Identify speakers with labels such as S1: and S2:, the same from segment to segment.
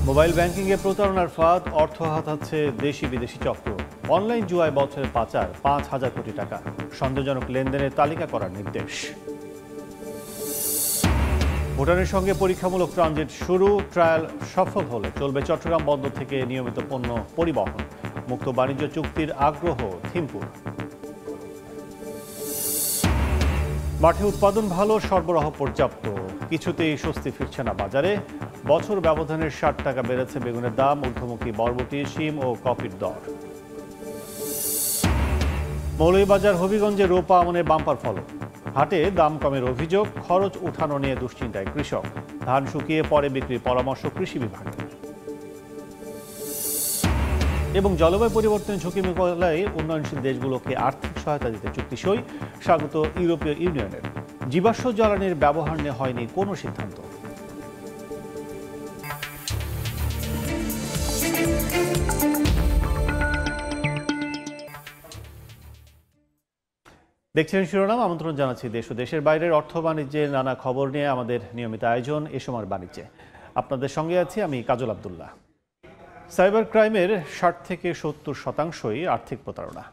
S1: Mobile ব্যাংকিংয়ে প্রতারণার ফাঁদ, অর্থ হাতাচ্ছে দেশি বিদেশি চক্র। অনলাইন জুয়ায় বছরে পাচার 5,000 কোটি টাকা। সন্দেহজনক লেনদেনের তালিকা করার নির্দেশ। ভুটানের সঙ্গে পরীক্ষামূলক ট্রানজিট শুরু, ট্রায়াল সফল হলে চলবে চট্টগ্রাম বন্দর থেকে নিয়মিত পণ্য পরিবহন। মুক্ত বাণিজ্য চুক্তির আগ্রহ থিম্পুর। মাঠে উৎপাদন ভালো, সরবরাহ পর্যাপ্ত, কিছুতেই স্বস্তি ফিরছে না বাজারে। বছর ব্যবধানের 60 টাকা বেড়েছে বেগুনের দাম, ঊর্ধ্বমুখী বরবটি, শিম ও কফির দর। মৌলভীবাজার হবিগঞ্জে রোপা আমনের বাম্পার ফলন। হাটে দাম কমের অভিযোগ, খরচ উঠানো নিয়ে দুশ্চিন্তায় কৃষক। ধান শুকিয়ে পরে বিক্রির পরামর্শ কৃষি বিভাগের। এবং জলবায়ু পরিবর্তনের ঝুঁকি মোকাবিলায় উন্নয়নশীল দেশগুলোকে আর্থিক সহায়তা দিতে চুক্তি সই, স্বাগত ইউরোপীয় ইউনিয়নের। জীবাশ্ম জ্বালানির ব্যবহার নিয়ে হয়নি কোনো সিদ্ধান্ত। দেখছেন শিরোনাম, আমন্ত্রণ জানাচ্ছি দেশ ও দেশের বাইরের অর্থ বাণিজ্যের নানা খবর নিয়ে আমাদের নিয়মিত আয়োজন এ সময়ের বাণিজ্যে। আপনাদের সঙ্গে আছি আমি কাজল আব্দুল্লাহ। সাইবার ক্রাইমের 60 থেকে 70% আর্থিক প্রতারণা।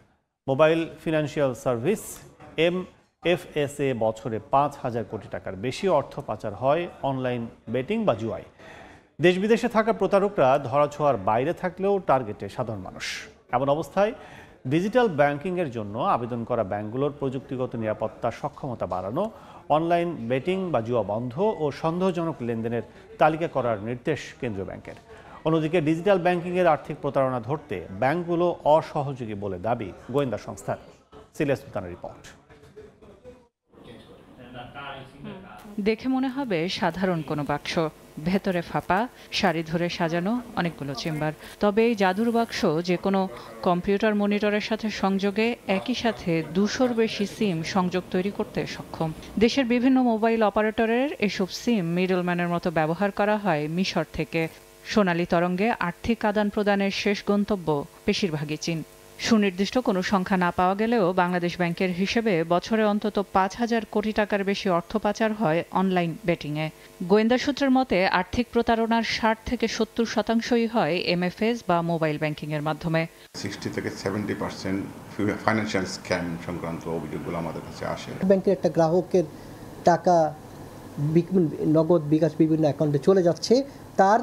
S1: মোবাইল ফিনান্সিয়াল সার্ভিস MFSA বছরে 5,000 কোটি টাকার বেশি অর্থ পাচার হয় অনলাইন বেটিং বা জুয়ায়। দেশ বিদেশে থাকা প্রতারকরা ধরাছোঁয়ার বাইরে থাকলেও টার্গেটে সাধারণ মানুষ। এমন অবস্থায় ডিজিটাল ব্যাংকিংয়ের জন্য আবেদন করা ব্যাংকগুলোর প্রযুক্তিগত নিরাপত্তা সক্ষমতা বাড়ানো, অনলাইন বেটিং বা জুয়া বন্ধ ও সন্দেহজনক লেনদেনের তালিকা করার নির্দেশ কেন্দ্রীয় ব্যাংকের। অন্যদিকে ডিজিটাল ব্যাংকিংয়ের আর্থিক প্রতারণা ধরতে ব্যাংকগুলো অসহযোগী বলে দাবি গোয়েন্দা সংস্থার। সিলিয়া সুলতানের রিপোর্ট।
S2: দেখে মনে হবে সাধারণ কোনো বাক্স, ভেতরে ফাঁপা, সারি ধরে সাজানো অনেকগুলো চেম্বার। তবে এই জাদুর বাক্স যে কোনো কম্পিউটার মনিটরের সাথে সংযোগে একই সাথে 200-র বেশি সিম সংযোগ তৈরি করতে সক্ষম। দেশের বিভিন্ন মোবাইল অপারেটরের এসব সিম মিডলম্যানের মতো ব্যবহার করা হয় মিশর থেকে। সোনালী তরঙ্গে আর্থিক আদান প্রদানের শেষ গন্তব্য বেশিরভাগই চীন। সুনির্দিষ্ট কোনো সংখ্যা না পাওয়া গেলেও বাংলাদেশ ব্যাংকের হিসেবে বছরে অন্তত 5,000 কোটি টাকার বেশি অর্থ পাচার হয় অনলাইন বেটিংয়ে। গোয়েন্দা সূত্রের মতে আর্থিক প্রতারণার 60 থেকে 70%ই হয় MFS বা মোবাইল ব্যাংকিংয়ের মাধ্যমে।
S3: 60 থেকে 70% ফাইন্যান্সিয়াল স্ক্যাম সংক্রান্ত অভিযোগগুলো আমাদের কাছে আসে।
S4: ব্যাংকের একটা গ্রাহকের টাকা নগদ বিকাশ বিভিন্ন অ্যাকাউন্টে চলে যাচ্ছে, তার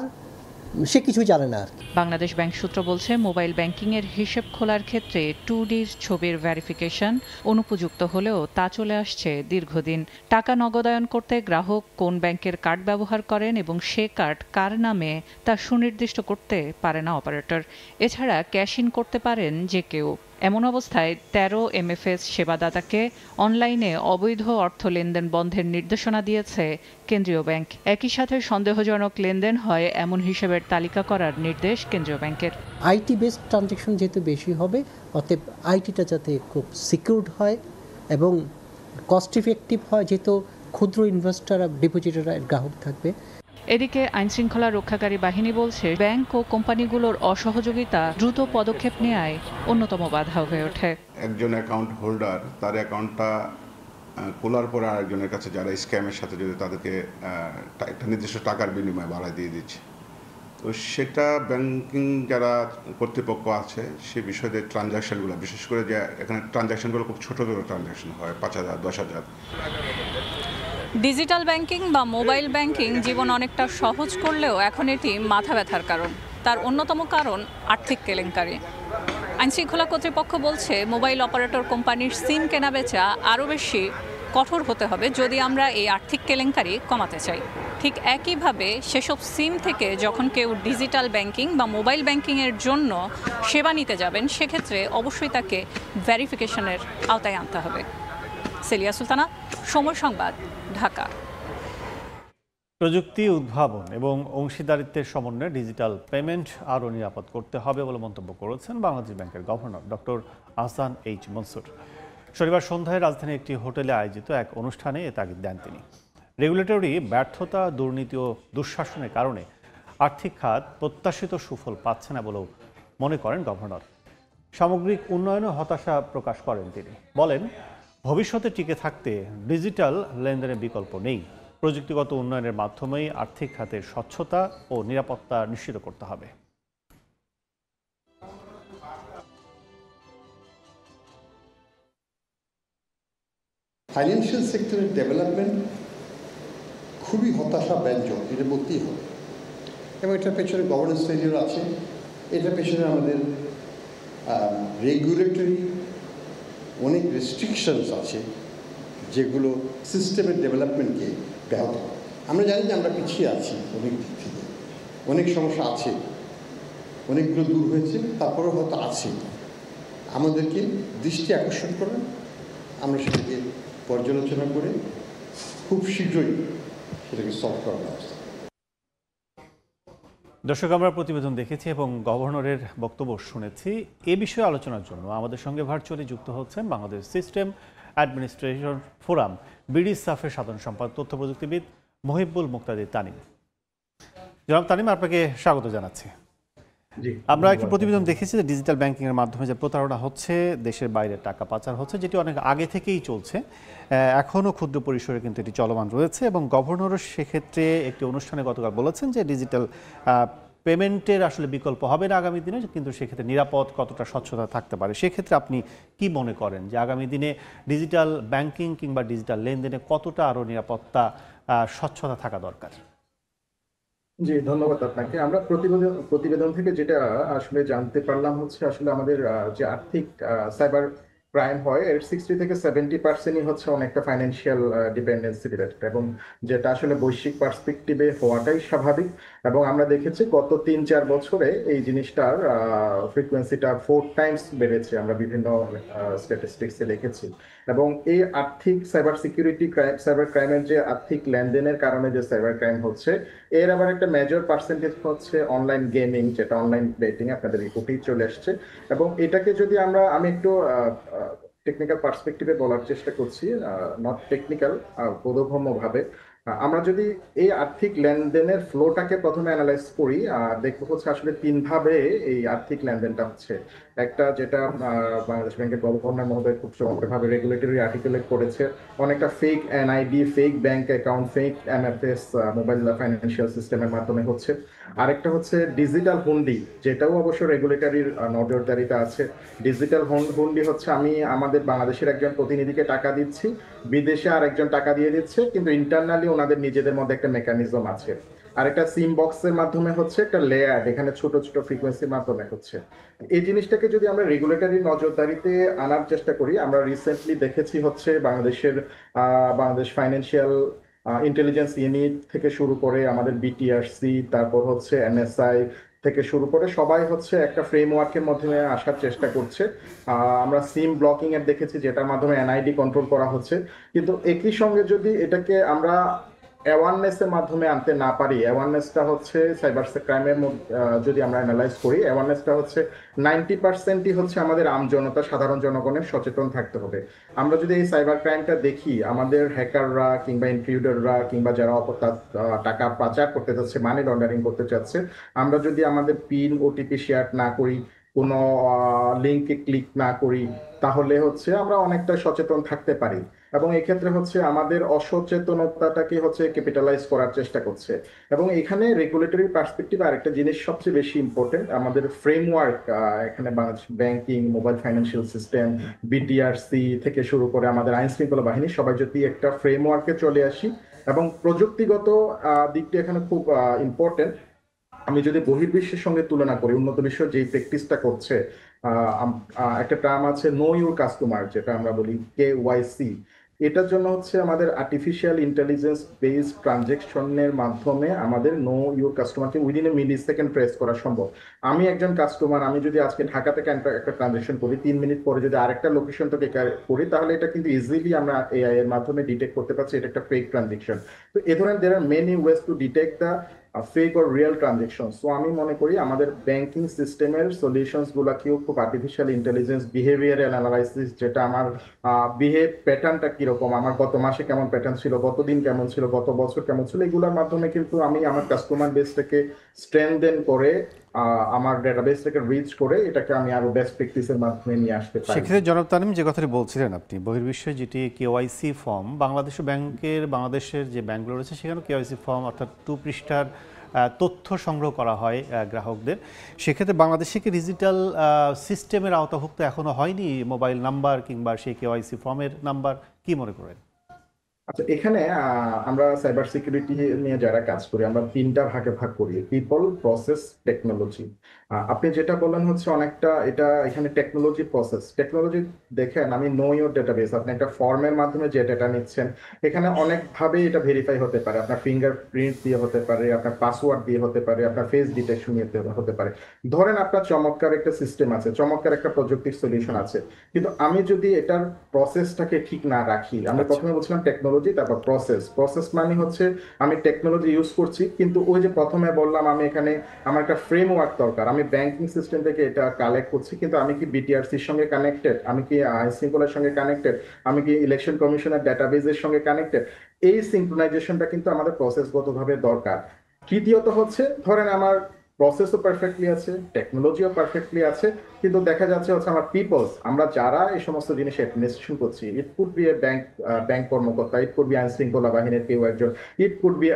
S4: সে কিছু জানে না।
S2: বাংলাদেশ ব্যাংক সূত্র বলছে মোবাইল ব্যাংকিংয়ের হিসেব খোলার ক্ষেত্রে 2D ছবির ভেরিফিকেশন অনুপযুক্ত হলেও তা চলে আসছে দীর্ঘদিন। টাকা নগদায়ন করতে গ্রাহক কোন ব্যাংকের কার্ড ব্যবহার করেন এবং সে কার্ড কার নামে তা সুনির্দিষ্ট করতে পারে না অপারেটর। এছাড়া ক্যাশ ইন করতে পারেন যে কেউ। এমন অবস্থায় 13 MFS সেবাদাতাকে অনলাইনে অবৈধ অর্থ লেনদেন বন্ধের নির্দেশনা দিয়েছে কেন্দ্রীয় ব্যাংক। একই সাথে সন্দেহজনক লেনদেন হয় এমন হিসেবের তালিকা করার নির্দেশ কেন্দ্রীয় ব্যাংকের।
S4: আইটি বেসড ট্রানজ্যাকশন যেহেতু বেশি হবে, অতএব আইটিটা যাতে খুব সিকিউরড হয় এবং কস্ট ইফেক্টিভ হয়, যেহেতু ক্ষুদ্র ইনভেস্টর আর ডিপোজিটররা গ্রাহক থাকবে।
S2: এদিকে আইনশৃঙ্খলা রক্ষাকারী বাহিনী বলছে ব্যাংক ও কোম্পানিগুলোর অসহযোগিতা দ্রুত পদক্ষেপ নেওয়ায় অন্যতম বাধা হয়ে ওঠে।
S3: একজন অ্যাকাউন্ট হোল্ডার তার অ্যাকাউন্টটা খোলার পরে আরেকজনের কাছে যারা স্ক্যামের সাথে যদি তাদেরকে একটা নির্দিষ্ট টাকার বিনিময়ে বাড়ায় দিয়ে দিচ্ছে, তো সেটা ব্যাংকিং যারা কর্তৃপক্ষ আছে সে বিষয়ে ট্রানজ্যাকশনগুলো, বিশেষ করে যে এখানে ট্রানজ্যাকশনগুলো খুব ছোটো ছোটো ট্রানজ্যাকশন হয়, 5,000 10,000।
S5: ডিজিটাল ব্যাংকিং বা মোবাইল ব্যাংকিং জীবন অনেকটা সহজ করলেও এখন এটি মাথা ব্যথার কারণ। তার অন্যতম কারণ আর্থিক কেলেঙ্কারি। আইনশৃঙ্খলা কর্তৃপক্ষ বলছে মোবাইল অপারেটর কোম্পানির সিম কেনাবেচা আরও বেশি কঠোর হতে হবে যদি আমরা এই আর্থিক কেলেঙ্কারি কমাতে চাই। ঠিক একইভাবে সেসব সিম থেকে যখন কেউ ডিজিটাল ব্যাংকিং বা মোবাইল ব্যাংকিংয়ের জন্য সেবা নিতে যাবেন, সেক্ষেত্রে অবশ্যই তাকে ভেরিফিকেশনের আওতায় আনতে হবে। সিলিয়া সুলতানা, সময় সংবাদ, ঢাকা।
S1: প্রযুক্তি উদ্ভাবন এবং অংশীদারিত্বের সমন্বয়ে ডিজিটাল পেমেন্ট আরও নিরাপদ করতে হবে বলে মন্তব্য করেছেন বাংলাদেশ ব্যাংকের governor doctor Ahsan H Mansur. শনিবার সন্ধ্যায় রাজধানীর একটি হোটেলে আয়োজিত এক অনুষ্ঠানে এ তাগিদ দেন তিনি। রেগুলেটরি ব্যর্থতা, দুর্নীতি ও দুঃশাসনের কারণে আর্থিক খাত প্রত্যাশিত সুফল পাচ্ছে না বলেও মনে করেন গভর্নর। সামগ্রিক উন্নয়নে হতাশা প্রকাশ করেন তিনি। বলেন, ভবিষ্যতে টিকে থাকতে ডিজিটাল লেনদেনের বিকল্প নেই। প্রযুক্তিগত উন্নয়নের মাধ্যমেই আর্থিক খাতের স্বচ্ছতা ও নিরাপত্তা নিশ্চিত করতে হবে।
S6: ফাইন্যান্সিয়াল সেক্টরের ডেভেলপমেন্ট খুবই হতাশাব্যঞ্জক, এটা বলতেই হবে। এবং এটার পেছনে গভর্নেন্স ফেলিওর আছে, এটার পেছনে আমাদের রেগুলেটরি অনেক রেস্ট্রিকশনস আছে যেগুলো সিস্টেমের ডেভেলপমেন্টকে ব্যাহত করে। আমরা জানি যে আমরা পিছিয়ে আছি অনেক দিক থেকে, অনেক সমস্যা আছে, অনেকগুলো দূর হয়েছে, তারপরেও হয়তো আছে। আমাদেরকে দৃষ্টি আকর্ষণ করেন, আমরা সেটাকে পর্যালোচনা করে খুব শীঘ্রই সেটাকে সলভ করার ব্যবস্থা।
S1: দর্শক, আমরা প্রতিবেদন দেখেছি এবং গভর্নরের বক্তব্য শুনেছি। এ বিষয়ে আলোচনার জন্য আমাদের সঙ্গে ভার্চুয়ালি যুক্ত হচ্ছেন বাংলাদেশ সিস্টেম অ্যাডমিনিস্ট্রেশন ফোরাম বিডিসাফের সাধারণ সম্পাদক তথ্য প্রযুক্তিবিদ মহিবুল মুক্তাদির তানিম। জনাব তানিম, আপনাকে স্বাগত জানাচ্ছি। আমরা একটি প্রতিবেদন দেখেছি যে ডিজিটাল ব্যাংকিং এর মাধ্যমে যে প্রতারণা হচ্ছে, দেশের বাইরে টাকা পাচার হচ্ছে, যেটি অনেক আগে থেকেই চলছে, এখনও ক্ষুদ্র পরিসরে কিন্তু এটি চলমান রয়েছে। এবং গভর্নরও সেক্ষেত্রে একটি অনুষ্ঠানে গতকাল বলেছেন যে ডিজিটাল পেমেন্টের আসলে বিকল্প হবে না আগামী দিনে, কিন্তু সেক্ষেত্রে নিরাপদ কতটা স্বচ্ছতা থাকতে পারে। সেক্ষেত্রে আপনি কি মনে করেন যে আগামী দিনে ডিজিটাল ব্যাংকিং কিংবা ডিজিটাল লেনদেনে কতটা আরও নিরাপত্তা স্বচ্ছতা থাকা দরকার?
S7: জি, ধন্যবাদ আপনাকে। আমরা প্রতিবেদন থেকে যেটা আসলে জানতে পারলাম হচ্ছে আসলে আমাদের যে আর্থিক সাইবার ক্রাইম হয় এর 60 থেকে 70% হচ্ছে অনেকটা ফাইন্যান্সিয়াল ডিপেন্ডেন্সি রিলেটেড, এবং যেটা আসলে বৈশ্বিক পার্সপেক্টিভে হওয়াটাই স্বাভাবিক। এবং আমরা দেখেছি গত 3-4 বছরে এই জিনিসটার ফ্রিকোয়েন্সিটা 4 টাইমস বেড়েছে, আমরা বিভিন্ন স্ট্যাটিস্টিক্সে দেখেছি। এবং এই আর্থিক সাইবার ক্রাইমের যে আর্থিক লেনদেনের কারণে যে সাইবার ক্রাইম হচ্ছে, এর আবার একটা মেজর পার্সেন্টেজ হচ্ছে অনলাইন গেমিং, যেটা অনলাইন বেটিং আপনাদের রিপোর্টেই চলে আসছে। এবং এটাকে যদি আমি একটু টেকনিক্যাল পার্সপেক্টিভে বলার চেষ্টা করছি, নট টেকনিক্যাল, বোধগম্যভাবে আমরা যদি এই আর্থিক লেনদেনের ফ্লোটাকে প্রথমে অ্যানালাইজ করি, দেখবো হচ্ছে আসলে 3 ভাবে এই আর্থিক লেনদেনটা হচ্ছে। একটা যেটা বাংলাদেশ ব্যাংকের গভর্নর মহোদয় খুব চমৎকারভাবে রেগুলেটরি আর্টিকুলেট করেছে, অনেকটা fake NID, fake bank account, fake MFS mobile financial সিস্টেমের মাধ্যমে হচ্ছে। আরেকটা হচ্ছে ডিজিটাল হুন্ডি, যেটাও অবশ্য রেগুলেটরির নজরদারিতে আছে। ডিজিটাল হুন্ডি হচ্ছে আমি আমাদের বাংলাদেশের একজন প্রতিনিধিকে টাকা দিচ্ছি, বিদেশে আর একজন টাকা দিয়ে দিচ্ছে, কিন্তু ইন্টারনালি ওনাদের নিজেদের মধ্যে একটা মেকানিজম আছে। আর একটা সিম বক্সের মাধ্যমে হচ্ছে একটা লেয়ার, এখানে ছোট ছোট ফ্রিকোয়েন্সির মাধ্যমে হচ্ছে। এই জিনিসটাকে যদি আমরা রেগুলেটরি নজরদারিতে আনার চেষ্টা করি, আমরা রিসেন্টলি দেখেছি হচ্ছে বাংলাদেশ ফাইন্যান্সিয়াল ইন্টেলিজেন্স ইউনিট থেকে শুরু করে আমাদের বিটিআরসি, তারপর হচ্ছে এনএসআই থেকে শুরু করে সবাই হচ্ছে একটা ফ্রেমওয়ার্কের মাধ্যমে আসার চেষ্টা করছে। আমরা সিম ব্লকিং এর দেখেছি, যেটার মাধ্যমে এনআইডি কন্ট্রোল করা হচ্ছে। কিন্তু একই সঙ্গে যদি এটাকে আমরা অ্যাওয়ারনেসের মাধ্যমে আনতে না পারি, অ্যাওয়ারনেসটা হচ্ছে সাইবার ক্রাইমের যদি আমরা অ্যানালাইজ করি, অ্যাওয়ারনেসটা হচ্ছে 90%ই হচ্ছে আমাদের আমজনতা, সাধারণ জনগণের সচেতন থাকতে হবে। আমরা যদি এই সাইবার ক্রাইমটা দেখি, আমাদের হ্যাকাররা কিংবা ইনট্রুডাররা কিংবা যারা টাকা পাচার করতে চাচ্ছে, মানি লন্ডারিং করতে চাচ্ছে, আমরা যদি আমাদের পিন ওটিপি শেয়ার না করি, কোনো লিঙ্কে ক্লিক না করি, তাহলে হচ্ছে আমরা অনেকটা সচেতন থাকতে পারি। এবং এই ক্ষেত্রে হচ্ছে আমাদের অসচেতনতাটাকে হচ্ছে ক্যাপিটালাইজ করার চেষ্টা করছে। এবং এখানে রেগুলেটরি পার্সপেক্টিভ আরেকটা জিনিস সবচেয়ে বেশি ইম্পর্টেন্ট, আমাদের ফ্রেমওয়ার্ক, এখানে Bangladesh banking, mobile financial system, BTRC থেকে শুরু করে আমাদের আইন শৃঙ্খলা বাহিনী, সবাই যদি একটা ফ্রেমওয়ার্কে চলে আসি, এবং প্রযুক্তিগত দিকটি এখানে খুব ইম্পর্টেন্ট। আমি যদি বহির্বিশ্বের সঙ্গে তুলনা করি, উন্নত বিশ্ব যেই প্র্যাকটিসটা করছে, একটা টার্ম আছে নো ইউর কাস্টমার, যেটা আমরা বলি KYC। এটার জন্য হচ্ছে আমাদের আর্টিফিশিয়াল ইন্টেলিজেন্স বেসড ট্রানজেকশনের মাধ্যমে আমাদের নো ইউর কাস্টমারকে within a millisecond trace করা সম্ভব। আমি একজন কাস্টমার, আমি যদি আজকে ঢাকা থেকে একটা ট্রানজেকশন করি, 3 মিনিট পরে যদি আরেকটা লোকেশন থেকে করি, তাহলে এটা কিন্তু ইজিলি আমরা AI এর মাধ্যমে ডিটেক্ট করতে পারছি এটা একটা ফেক ট্রানজেকশন। তো এ ধরনের there are many ways to detect the fake or real transaction. So আমি মনে করি আমাদের ব্যাংকিং সিস্টেমের সলিউশনস গুলাকেও খুব আর্টিফিশিয়াল ইন্টেলিজেন্স, বিহেভিয়ারাল অ্যানালাইসিস, যেটা আমার প্যাটার্নটা কিরকম, আমার গত মাসে কেমন প্যাটার্ন ছিল, গত দিন কেমন ছিল, গত বছর কেমন ছিল, এগুলোর মাধ্যমে কিন্তু আমি আমার কাস্টমার বেসটাকে স্ট্রেনদেন করে আমার ডেটাবেসটাকে রিচ করে এটাকে আমি আরো বেস্ট প্র্যাকটিসের মাধ্যমে নিয়ে আসতে পারি।
S1: সেক্ষেত্রে জনাব তানিম, যে কথাটি বলছিলেন আপনি, বহির্বিশ্বে যেটি কেওয়াইসি ফর্ম, বাংলাদেশের যে ব্যাংকগুলো রয়েছে সেখানেও কেওয়াইসি ফর্ম অর্থাৎ 2 পৃষ্ঠার তথ্য সংগ্রহ করা হয় গ্রাহকদের। সেক্ষেত্রে বাংলাদেশে কি ডিজিটাল সিস্টেমের আওতাভুক্ত এখনো হয়নি মোবাইল নাম্বার কিংবা সেই কেওয়াইসি ফর্মের নাম্বার, কি মনে করেন?
S7: আচ্ছা, এখানে আমরা সাইবার সিকিউরিটি নিয়ে যারা কাজ করি আমরা 3টা ভাগে ভাগ করি, পিপল, প্রসেস, টেকনোলজি। আপনি যেটা বললেন হচ্ছে অনেকটা এটা এখানে টেকনোলজি, প্রসেস। টেকনোলজি দেখেন, আমি নো ইউর ডেটাবেস, আপনি একটা ফর্মের মাধ্যমে যে ডেটা নিচ্ছেন এখানে অনেকভাবে এটা ভেরিফাই হতে পারে। আপনার ফিঙ্গারপ্রিন্ট দিয়ে হতে পারে, আপনার পাসওয়ার্ড দিয়ে হতে পারে, আপনার ফেস ডিটেকশন দিয়ে হতে পারে। ধরেন আপনার চমৎকার একটা সিস্টেম আছে, চমৎকার একটা প্রযুক্তির সলিউশন আছে, কিন্তু আমি যদি এটার প্রসেসটাকে ঠিক না রাখি, আমি প্রথমে বলছিলাম টেকনোলজি, তারপর প্রসেস। প্রসেস মানে হচ্ছে আমি টেকনোলজি ইউজ করছি, কিন্তু ওই যে প্রথমে বললাম আমি এখানে আমার একটা ফ্রেমওয়ার্ক দরকার, আমি ব্যাংকিং সিস্টেম থেকে এটা কালেক্ট করছি, কিন্তু আমি কি বিটিআরসির সঙ্গে কানেক্টেড, আমি কি আইনশৃঙ্খলার সঙ্গে কানেক্টেড, আমি কি ইলেকশন কমিশনের ডাটাবেজের সঙ্গে কানেক্টেড। এই সিঙ্ক্রোনাইজেশনটা কিন্তু আমাদের প্রসেসগতভাবে দরকার। তৃতীয়ত হচ্ছে ধরেন আমার প্রসেসও পারফেক্টলি আছে, টেকনোলজিও পারফেক্টলি আছে, কিন্তু দেখা যাচ্ছে হচ্ছে আমার পিপলস, আমরা যারা এই সমস্ত জিনিস অ্যাডমিনিস্ট্রেশন করছি, it could B A bank কর্মকর্তা, ইট কুড বি আইন শৃঙ্খলা বাহিনীর কেউ একজন, ইট কুড বি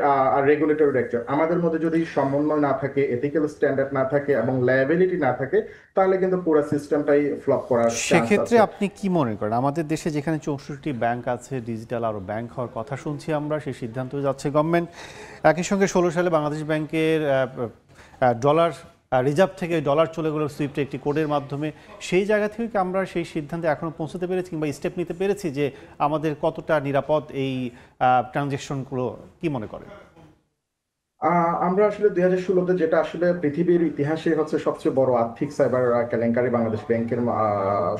S7: রেগুলেটরি একজন, আমাদের মধ্যে যদি সমন্বয় না থাকে, এথিক্যাল স্ট্যান্ডার্ড না থাকে এবং লায়াবিলিটি না থাকে, তাহলে কিন্তু পুরো সিস্টেমটাই ফ্লপ করার চান্স আছে।
S1: সেক্ষেত্রে আপনি কি মনে করেন, আমাদের দেশে যেখানে 64টি ব্যাংক আছে, ডিজিটাল আরও ব্যাংক হওয়ার কথা শুনছি আমরা, সেই সিদ্ধান্ত যাচ্ছে গভর্নমেন্ট, একই সঙ্গে 16 সালে বাংলাদেশ ব্যাংকের ডলার রিজার্ভ থেকে ডলার চলে গেল সুইফট একটি কোডের মাধ্যমে, সেই জায়গা থেকে কি আমরা সেই সিদ্ধান্তে এখনো পৌঁছতে পেরেছি কিংবা স্টেপ নিতে পেরেছি যে আমাদের কতটা নিরাপদ এই ট্রানজ্যাকশনগুলো, কি মনে করেন?
S7: আমরা আসলে 2016-তে যেটা আসলে পৃথিবীর ইতিহাসে হচ্ছে সবচেয়ে বড় আর্থিক সাইবার কেলেঙ্কারি বাংলাদেশ ব্যাংকের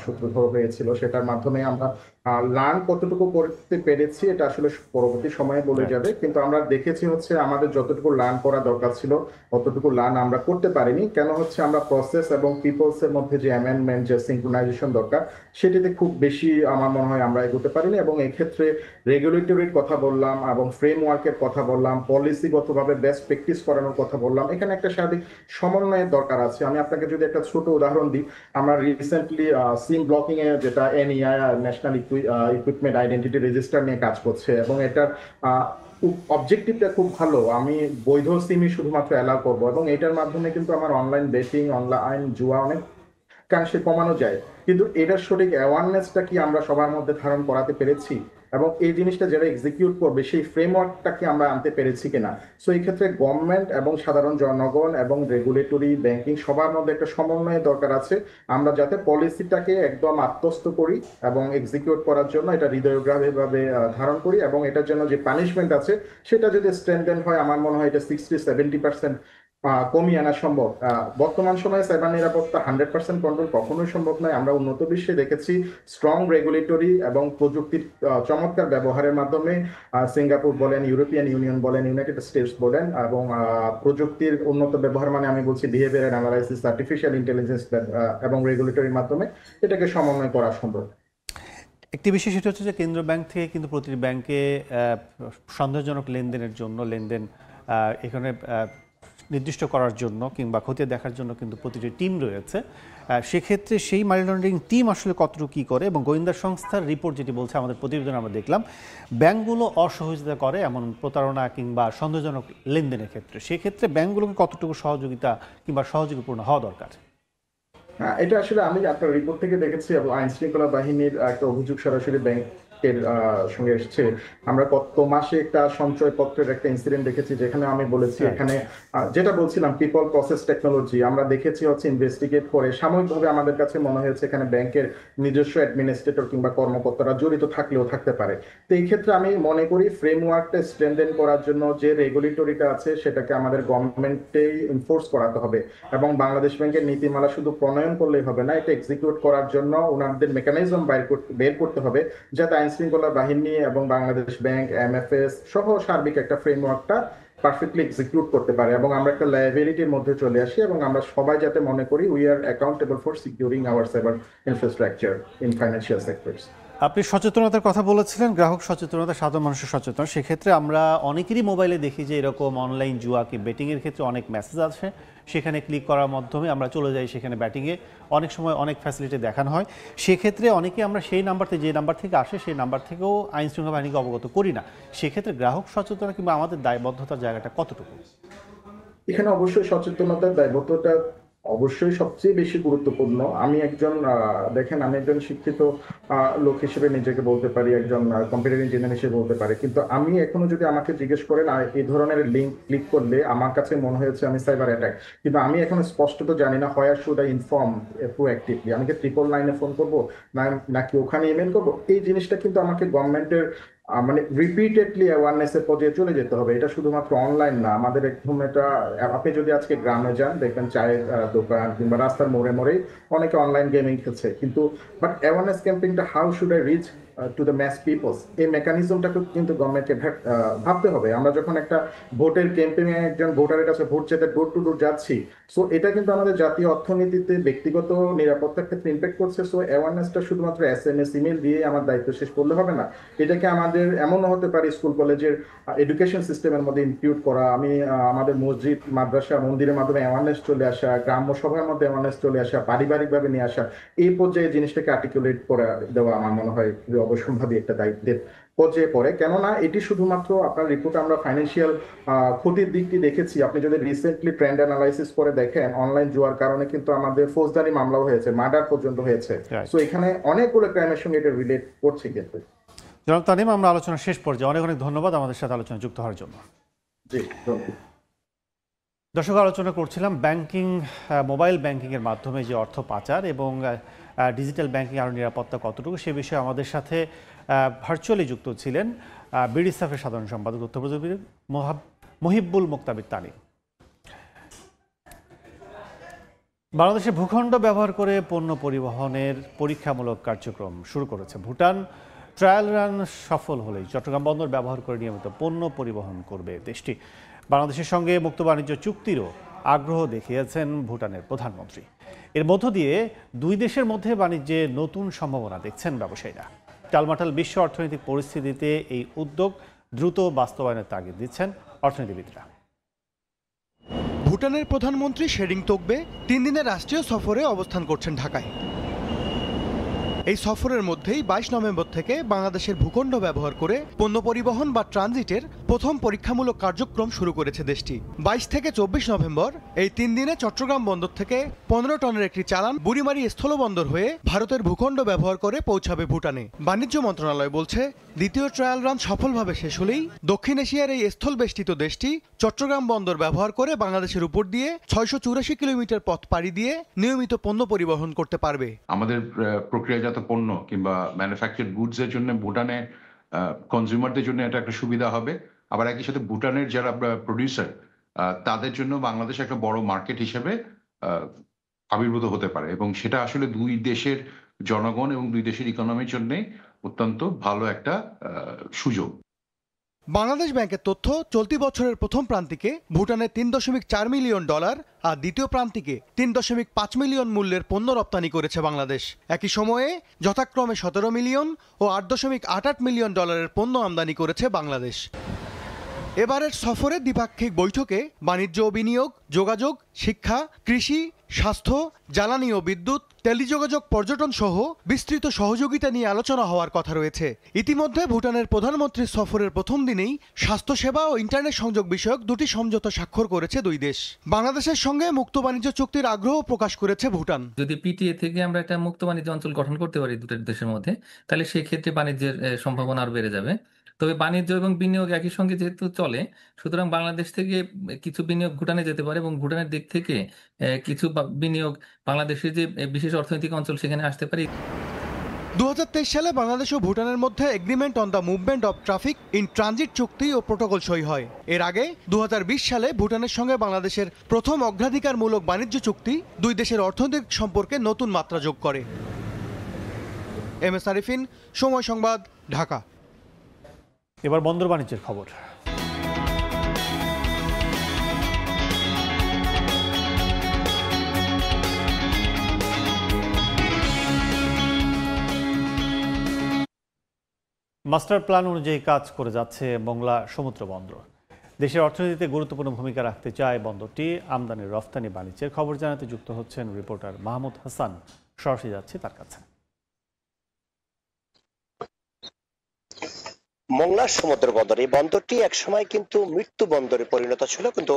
S7: সূত্রধর হয়েছিল, সেটার মাধ্যমে আমরা লার্ন কতটুকু করতে পেরেছি এটা আসলে পরবর্তী সময়ে বলে যাবে, কিন্তু আমরা দেখেছি হচ্ছে আমাদের যতটুকু লার্ন করা দরকার ছিল অতটুকু লার্ন আমরা করতে পারিনি। কেন হচ্ছে আমরা প্রসেস এবং পিপলস এর মধ্যে যে অ্যামেন্ডমেন্ট, যে সিঙ্ক্রোনাইজেশন দরকার সেটিতে খুব বেশি আমার মনে হয় আমরা এগোতে পারিনি, এবং এক্ষেত্রে রেগুলেটরির কথা বললাম এবং ফ্রেমওয়ার্কের কথা বললাম, পলিসিগতভাবে বেস্ট প্র্যাকটিস করানোর কথা বললাম, এখানে একটা সার্বিক সমন্বয়ের দরকার আছে। আমি আপনাকে যদি একটা ছোট উদাহরণ দিই, আমরা রিসেন্টলি সিম ব্লকিং এ যেটা এনইআই ন্যাশনাল ইকুইপমেন্ট আইডেন্টিটি রেজিস্টার নিয়ে কাজ করছে, এবং এটার অবজেক্টিভটা খুব ভালো। আমি বৈধ সিমই শুধুমাত্র অ্যালাউ করবো, এবং এটার মাধ্যমে কিন্তু আমার অনলাইন বেটিং, অনলাইন জুয়া অনেক কাংশে কমানো যায়, কিন্তু এটার সঠিক অ্যাওয়ারনেসটা কি আমরা সবার মধ্যে ধারণ করাতে পেরেছি, এবং এই জিনিসটা যারা এক্সিকিউট করবে সেই ফ্রেমওয়ার্কটা কি আমরা আনতে পেরেছি কিনা। সো এই ক্ষেত্রে গভর্নমেন্ট এবং সাধারণ জনগণ এবং রেগুলেটরি, ব্যাংকিং সবার মধ্যে একটা সমন্বয়ের দরকার আছে, আমরা যাতে পলিসিটাকে একদম আত্মস্থ করি এবং এক্সিকিউট করার জন্য এটা হৃদয়গ্রাহীভাবে ধারণ করি, এবং এটার জন্য যে পানিশমেন্ট আছে সেটা যদি স্ট্রেনথেন হয়, আমার মনে হয় এটা 60-70% কমিয়ে আনা সম্ভব। বর্তমান সময়ে সাইবার নিরাপত্তা 100% কন্ট্রোল কখনোই সম্ভব নয়। আমরা উন্নত বিশ্বে দেখেছি স্ট্রং রেগুলেটরি এবং প্রযুক্তির চমৎকার ব্যবহারের মাধ্যমে সিঙ্গাপুর বলেন, ইউরোপিয়ান ইউনিয়ন বলেন, ইউনাইটেড স্টেটস বলেন, এবং প্রযুক্তির উন্নত ব্যবহার মানে আমি বলছি বিহেভিয়ার অ্যানালাইসিস, আর্টিফিশিয়াল ইন্টেলিজেন্স এবং রেগুলেটরির মাধ্যমে এটাকে সমন্বয় করা সম্ভব।
S1: একটি বিষয় সেটা হচ্ছে যে কেন্দ্র ব্যাংক থেকে কিন্তু প্রতিটি ব্যাংকে সন্দেহজনক লেনদেনের জন্য এখানে নির্দিষ্ট করার জন্য কিংবা খতিয়ে দেখার জন্য কিন্তু প্রতিটি টিম রয়েছে। সেক্ষেত্রে সেই মানি লন্ডারিং টিম আসলে কতটুকু কী করে, এবং গোয়েন্দা সংস্থার রিপোর্ট যেটি বলছে, আমাদের প্রতিবেদন আমরা দেখলাম, ব্যাংকগুলো অসহযোগিতা করে এমন প্রতারণা কিংবা সন্দেহজনক লেনদেনের ক্ষেত্রে, সেক্ষেত্রে ব্যাংকগুলোকে কতটুকু সহযোগিতা কিংবা সহযোগীপূর্ণ হওয়া দরকার?
S7: এটা আসলে আমি আপনার রিপোর্ট থেকে দেখেছি, এবং আইন শৃঙ্খলা বাহিনীর একটা অভিযোগ সরাসরি ব্যাংকের সঙ্গে এসেছে। আমরা গত মাসে একটা সঞ্চয়পত্রের একটা ইনসিডেন্ট দেখেছি, যেখানে আমি বলেছি এখানে যেটা বলছিলাম পিপল, প্রসেস, টেকনোলজি, আমরা দেখেছি হচ্ছে ইনভেস্টিগেট করে সাময়িকভাবে আমাদের কাছে মনে হয়েছে এখানে ব্যাংকের নিজস্ব অ্যাডমিনিস্ট্রেটর কিংবা কর্মকর্তারা জড়িত থাকলেও থাকতে পারে। তো এই ক্ষেত্রে আমি মনে করি ফ্রেমওয়ার্কটা স্ট্রেনথেন করার জন্য যে রেগুলেটরিটা আছে সেটাকে আমাদের গভর্নমেন্টেই এনফোর্স করাতে হবে, এবং বাংলাদেশ ব্যাংকের নীতিমালা শুধু প্রণয়ন করলেই হবে না, এটা এক্সিকিউট করার জন্য ওনাদের মেকানিজম বের করতে হবে, যাতে আইন শৃঙ্খলা বাহিনী এবং বাংলাদেশ ব্যাংক, এমএফএস সহ সার্বিক একটা ফ্রেমওয়ার্কটা পারফেক্টলি এক্সিকিউট করতে পারে, এবং আমরা একটা লায়াবিলিটির মধ্যে চলে আসি, এবং আমরা সবাই যাতে মনে করি we are accountable for securing our cyber infrastructure in financial sectors.
S1: আপনি সচেতনতার কথা বলেছিলেন, গ্রাহক সচেতনতা, সাধারণ মানুষের সচেতন। সেক্ষেত্রে আমরা অনেকেরই মোবাইলে দেখি যে এরকম অনলাইন জুয়া কি বেটিংয়ের ক্ষেত্রে অনেক মেসেজ আসে, সেখানে ক্লিক করার মাধ্যমে আমরা চলে যাই সেখানে ব্যাটিংয়ে, অনেক সময় অনেক ফ্যাসিলিটি দেখানো হয়। সেক্ষেত্রে অনেকে আমরা সেই নাম্বারতে, যে নাম্বার থেকে আসে সেই নাম্বার থেকেও আইন শৃঙ্খলা বাহিনীকে অবগত করি না। সেক্ষেত্রে গ্রাহক সচেতনতা কিংবা আমাদের দায়বদ্ধতার জায়গাটা কতটুকু?
S7: এখানে অবশ্যই সচেতনতার দায়বদ্ধতা অবশ্যই সবচেয়ে বেশি গুরুত্বপূর্ণ। আমি একজন দেখেন, আমি একজন শিক্ষিত লোক হিসেবে নিজেকে বলতে পারি, একজন কম্পিউটার ইঞ্জিনিয়ার হিসেবে বলতে পারি, কিন্তু আমি এখনো যদি আমাকে জিজ্ঞেস করেন এই ধরনের লিঙ্ক ক্লিক করলে আমার কাছে মনে হয়েছে আমি সাইবার অ্যাটাক, কিন্তু আমি এখন স্পষ্টত জানি না where should I inform proactively. আমি কি 999 ফোন করবো নাকি ওখানে ইমেল করবো? এই জিনিসটা কিন্তু আমাকে গভর্নমেন্টের মানে রিপিটেডলি অ্যাওয়ারনেসের পর্যায়ে চলে যেতে হবে। এটা শুধুমাত্র অনলাইন না, আমাদের একদম এটা, আপনি যদি আজকে গ্রামে যান দেখবেন চায়ের দোকান কিংবা রাস্তার মোড়ে মোড়েই অনেকে অনলাইন গেমিং খেলছে, কিন্তু বাট অ্যাওয়ারনেস ক্যাম্পেইনটা how should I reach to the mass peoples, এই মেকানিজমটাকে কিন্তু গভর্নমেন্টকে ভাবতে হবে। আমরা যখন একটা ভোটের ক্যাম্পেইনে একজন ভোটারের কাছে ভোট চেতে ডোর টু ডোর যাচ্ছি, সো এটা কিন্তু আমাদের জাতীয় অর্থনীতিতে ব্যক্তিগত নিরাপত্তার ক্ষেত্রে ইম্প্যাক্ট করছে। সো অ্যাওয়ারনেসটা শুধুমাত্র SMS ইমেল দিয়ে আমার দায়িত্ব শেষ করলে হবে না, এটাকে আমাদের এমনও হতে পারে স্কুল কলেজের এডুকেশন সিস্টেমের মধ্যে ইনক্লুড করা। আমি আমাদের মসজিদ মাদ্রাসা মন্দিরের মাধ্যমে অ্যাওয়ারনেস চলে আসা, গ্রাম্য সভার মধ্যে অ্যাওয়ারনেস চলে আসা, পারিবারিকভাবে নিয়ে আসা, এই পর্যায়ে জিনিসটাকে আর্টিকুলেট করে দেওয়া আমার মনে হয় অবশ্যম্ভাবী একটা দায়িত্বের পর্যায়ে পড়ে। কেননা এটি শুধুমাত্র আপনার রিপোর্টে আমরা ফাইন্যান্সিয়াল ক্ষতির দিকটি দেখেছি, আপনি যদি রিসেন্টলি ট্রেন্ড অ্যানালাইসিস করে দেখেন অনলাইন জুয়ার কারণে কিন্তু আমাদের ফৌজদারি মামলাও হয়েছে, মার্ডার পর্যন্ত হয়েছে। সো এখানে অনেকগুলো ক্রাইমের সঙ্গে এটা রিলেট করছে। কিন্তু
S1: জনাব তানিম, আমরা আলোচনা শেষ পর্যায়ে, অনেক অনেক ধন্যবাদ আমাদের সাথে আলোচনা যুক্ত হওয়ার জন্য।
S7: জি
S1: দর্শক, আলোচনা করছিলাম ব্যাংকিং, মোবাইল ব্যাংকিংয়ের মাধ্যমে যে অর্থ পাচার এবং ডিজিটাল ব্যাংকিং আরও নিরাপত্তা কতটুকু, সে বিষয়ে আমাদের সাথে ভার্চুয়ালি যুক্ত ছিলেন বিডিসাফের সাধারণ সম্পাদক তথ্য প্রযুক্তিবিদ মহিবুল মুক্তাবির তানিম। বাংলাদেশে ভূখণ্ড ব্যবহার করে পণ্য পরিবহনের পরীক্ষামূলক কার্যক্রম শুরু করেছে ভুটান। ট্রায়াল রান সফল হলেই চট্টগ্রাম বন্দর ব্যবহার করে নিয়মিত পণ্য পরিবহন করবে দেশটি। বাংলাদেশের সঙ্গে মুক্ত বাণিজ্য চুক্তিরও আগ্রহ দেখিয়েছেন ভুটানের প্রধানমন্ত্রী। এর মধ্য দিয়ে দুই দেশের মধ্যে বাণিজ্যে নতুন সম্ভাবনা দেখছেন ব্যবসায়ীরা। টালমাটাল বিশ্ব অর্থনৈতিক পরিস্থিতিতে এই উদ্যোগ দ্রুত বাস্তবায়নের তাগিদ দিচ্ছেন অর্থনীতিবিদরা।
S8: ভুটানের প্রধানমন্ত্রী শেরিং তোকবে 3 দিনের রাষ্ট্রীয় সফরে অবস্থান করছেন ঢাকায়। এই সফরের মধ্যেই 22 নভেম্বর থেকে বাংলাদেশের ভূখণ্ড ব্যবহার করে পণ্য পরিবহন বা ট্রানজিটের প্রথম পরীক্ষামূলক কার্যক্রম শুরু করেছে দেশটি। 22 থেকে 24 নভেম্বর এই 3 দিনে চট্টগ্রাম বন্দর থেকে 15 টনের একটি চালান বুড়িমারি স্থলবন্দর হয়ে ভারতের ভূখণ্ড ব্যবহার করে পৌঁছাবে ভুটানে। বাণিজ্য মন্ত্রণালয় বলছে, দ্বিতীয় ট্রায়াল রান সফলভাবে শেষ হলেই দক্ষিণ এশিয়ার এই স্থলবেষ্টিত দেশটি চট্টগ্রাম বন্দর ব্যবহার করে বাংলাদেশের উপর দিয়ে 684 কিলোমিটার পথ পাড়ি দিয়ে নিয়মিত পণ্য পরিবহন করতে পারবে।
S9: আমাদের প্রক্রিয়াজাত পণ্য কিংবা ম্যানুফ্যাকচার্ড গুডস এর জন্য ভুটানে কনজিউমারদের জন্য এটা একটা সুবিধা হবে। আবার একই সাথে ভুটানের যারা প্রডিউসার তাদের জন্য বাংলাদেশ একটা বড় মার্কেট হিসেবে আবির্ভূত হতে পারে, এবং সেটা আসলে দুই দেশের জনগণ এবং দুই দেশের ইকোনমির জন্য অত্যন্ত ভালো একটা সুযোগ।
S8: বাংলাদেশ ব্যাংকের তথ্য, চলতি বছরের প্রথম প্রান্তিকে ভুটানে $3.4 মিলিয়ন আর দ্বিতীয় প্রান্তিকে 3.5 মিলিয়ন মূল্যের পণ্য রপ্তানি করেছে বাংলাদেশ। একই সময়ে যথাক্রমে 17 মিলিয়ন ও $8.88 মিলিয়ন পণ্য আমদানি করেছে বাংলাদেশ। এবারের সফরে দ্বিপাক্ষিক বৈঠকে বাণিজ্য ও বিনিয়োগ, যোগাযোগ, শিক্ষা, কৃষি, স্বাস্থ্য, জ্বালানি ও বিদ্যুৎ, টেলিযোগাযোগ, পর্যটন সহ বিস্তৃত সহযোগিতা নিয়ে আলোচনা হওয়ার কথা রয়েছে। ইতিমধ্যে ভুটানের প্রধানমন্ত্রীর সফরের প্রথম দিনেই স্বাস্থ্যসেবা ও ইন্টারনেট সংযোগ বিষয়ক 2টি সমঝোতা স্বাক্ষর করেছে দুই দেশ। বাংলাদেশের সঙ্গে মুক্ত বাণিজ্য চুক্তির আগ্রহ প্রকাশ করেছে ভুটান।
S10: যদি পিটিএ থেকে আমরা একটা মুক্ত বাণিজ্য অঞ্চল গঠন করতে পারি দুটো দেশের মধ্যে, তাহলে সেই ক্ষেত্রে বাণিজ্যের সম্ভাবনা আরো বেড়ে যাবে। তবে বাণিজ্য এবং বিনিয়োগ একই সঙ্গে যেহেতু চলে, সুতরাং বাংলাদেশ থেকে কিছু বিনিয়োগ ভুটানে যেতে পারে এবং ভুটানের দিক থেকে কিছু বিনিয়োগ বাংলাদেশের যে বিশেষ অর্থনৈতিক অঞ্চল সেখানে আসতে পারে।
S8: 2023 সালে বাংলাদেশ ও ভুটানের মধ্যে agreement on the movement of traffic in transit চুক্তি ও প্রোটোকল সই হয়। এর আগে 2020 সালে ভুটানের সঙ্গে বাংলাদেশের প্রথম অগ্রাধিকারমূলক বাণিজ্য চুক্তি দুই দেশের অর্থনৈতিক সম্পর্কে নতুন মাত্রা যোগ করে। MS আরিফিন, সময় সংবাদ, ঢাকা।
S1: এবার বন্দর বাণিজ্যের খবর। মাস্টার প্ল্যান অনুযায়ী কাজ করে যাচ্ছে মোংলা সমুদ্র বন্দর। দেশের অর্থনীতিতে গুরুত্বপূর্ণ ভূমিকা রাখতে চায় বন্দরটি। আমদানি রফতানি বাণিজ্যের খবর জানাতে যুক্ত হচ্ছেন রিপোর্টার মাহমুদ হাসান। সরাসরি যাচ্ছি তার কাছে।
S11: মোংলা সমুদ্র বন্দর, এই বন্দরটি একসময় কিন্তু মৃত্যু বন্দরে পরিণত ছিল, কিন্তু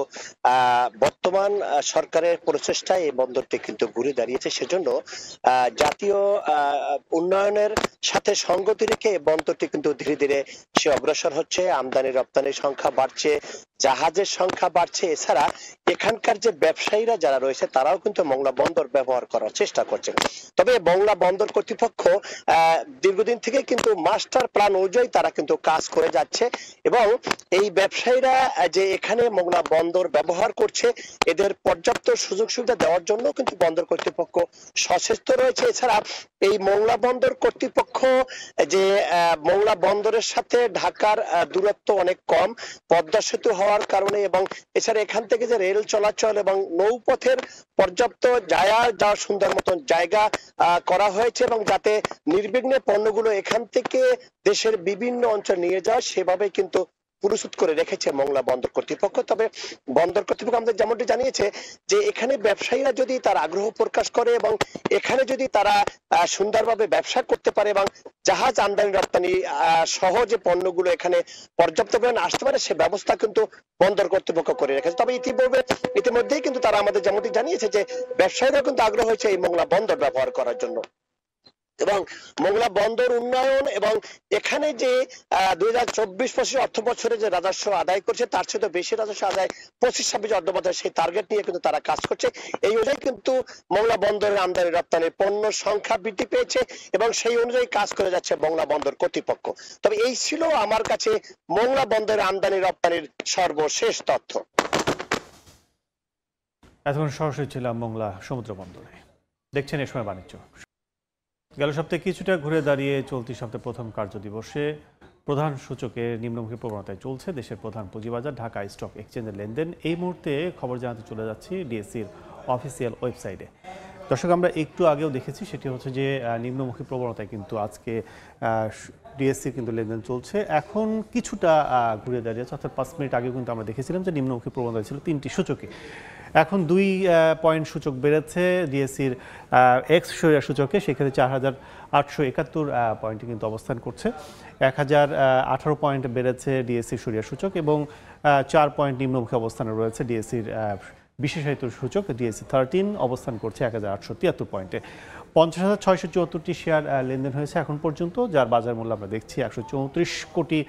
S11: বর্তমান সরকারের প্রচেষ্টায় এই বন্দরটি কিন্তু ঘুরে দাঁড়িয়েছে। সেজন্য জাতীয় উন্নয়নের সাথে সঙ্গতি রেখে এই বন্দরটি কিন্তু ধীরে ধীরে সে অগ্রসর হচ্ছে। আমদানি রপ্তানির সংখ্যা বাড়ছে, জাহাজের সংখ্যা বাড়ছে। এছাড়া এখানকার যে ব্যবসায়ীরা যারা রয়েছে তারাও কিন্তু মোংলা বন্দর ব্যবহার করার চেষ্টা করছে। তবে মোংলা বন্দর কর্তৃপক্ষ দীর্ঘদিন থেকে কিন্তু মাস্টার প্ল্যান অনুযায়ী তারা কিন্তু কাজ করে যাচ্ছে এবং এই ব্যবসায়ীরা যে এখানে মোংলা বন্দর ব্যবহার করছে এদের পর্যাপ্ত সুযোগ সুবিধা দেওয়ার জন্য কিন্তু বন্দর কর্তৃপক্ষ সচেষ্ট রয়েছে। এছাড়া এই মোংলা বন্দর কর্তৃপক্ষ যে মোংলা বন্দরের সাথে ঢাকার দূরত্ব অনেক কম, পদ্মা সেতু হওয়ার কারণে এবং এছাড়া এখান থেকে যে রেল চলাচল এবং নৌপথের পর্যাপ্ত যাওয়ার সুন্দর মতন জায়গা করা হয়েছে এবং যাতে নির্বিঘ্নে পণ্যগুলো এখান থেকে দেশের বিভিন্ন অঞ্চল নিয়ে যায় সেভাবে কিন্তু প্রস্তুত করে রেখেছে মোংলা বন্দর কর্তৃপক্ষ। তবে বন্দর কর্তৃপক্ষ আমাদের যেমনটি জানিয়েছে যে এখানে ব্যবসায়ীরা যদি তার আগ্রহ প্রকাশ করে এবং এখানে যদি তারা সুন্দরভাবে ব্যবসা করতে পারে এবং জাহাজ আমদানি রপ্তানি সহ যে পণ্যগুলো এখানে পর্যাপ্ত পরিমাণে আসতে পারে সে ব্যবস্থা কিন্তু বন্দর কর্তৃপক্ষ করে রেখেছে। তবে ইতিমধ্যেই কিন্তু তারা আমাদের যেমনটি জানিয়েছে যে ব্যবসায়ীরা কিন্তু আগ্রহ হয়েছে এই মোংলা বন্দর ব্যবহার করার জন্য এবং মোংলা বন্দর উন্নয়ন এবং এখানে যে 2024-25 অর্থ বছরে যে রাজস্ব আদায় করছে তার চেয়ে বেশি রাজস্ব আদায় 25-26 অর্থ বছরে সেই টার্গেট নিয়ে কিন্তু তারা কাজ করছে। এই অনুযায়ী কিন্তু মোংলা বন্দরের আমদানি রপ্তানির পণ্য সংখ্যা বৃদ্ধি পেয়েছে এবং সেই অনুযায়ী কাজ করে যাচ্ছে মোংলা বন্দর কর্তৃপক্ষ। তবে এই ছিল আমার কাছে মোংলা বন্দরের আমদানি রপ্তানির সর্বশেষ তথ্য।
S1: এখন সরাসরি ছিলাম মোংলা সমুদ্র বন্দরে। দেখছেন এ সময় বাণিজ্য। গেল সপ্তাহে কিছুটা ঘুরে দাঁড়িয়ে চলতি সপ্তাহে প্রথম কার্যদিবসে প্রধান সূচকে নিম্নমুখী প্রবণতায় চলছে দেশের প্রধান পুঁজিবাজার ঢাকা স্টক এক্সচেঞ্জের লেনদেন। এই মুহূর্তে খবর জানাতে চলে যাচ্ছি ডিএসসির অফিসিয়াল ওয়েবসাইটে। দর্শক, আমরা একটু আগেও দেখেছি, সেটি হচ্ছে যে নিম্নমুখী প্রবণতায় কিন্তু আজকে ডিএসসি কিন্তু লেনদেন চলছে। এখন কিছুটা ঘুরে দাঁড়িয়েছে, অর্থাৎ 5 মিনিট আগেও কিন্তু আমরা দেখেছিলাম যে নিম্নমুখী প্রবণতা ছিল 3টি সূচকে। এখন 2 পয়েন্ট সূচক বেড়েছে ডিএসসির এক্স শরিয়া সূচকে, সেক্ষেত্রে 4871 পয়েন্টে কিন্তু অবস্থান করছে। 1018 পয়েন্ট বেড়েছে ডিএসসি শরিয়া সূচক এবং 4 পয়েন্ট নিম্নমুখী অবস্থানে রয়েছে ডিএসসির বিশেষায়িত সূচক ডিএসসি 13 অবস্থান করছে 1873 পয়েন্টে। 50,674টি শেয়ার লেনদেন হয়েছে এখন পর্যন্ত, যার বাজার মূল্য আমরা দেখছি 134 কোটি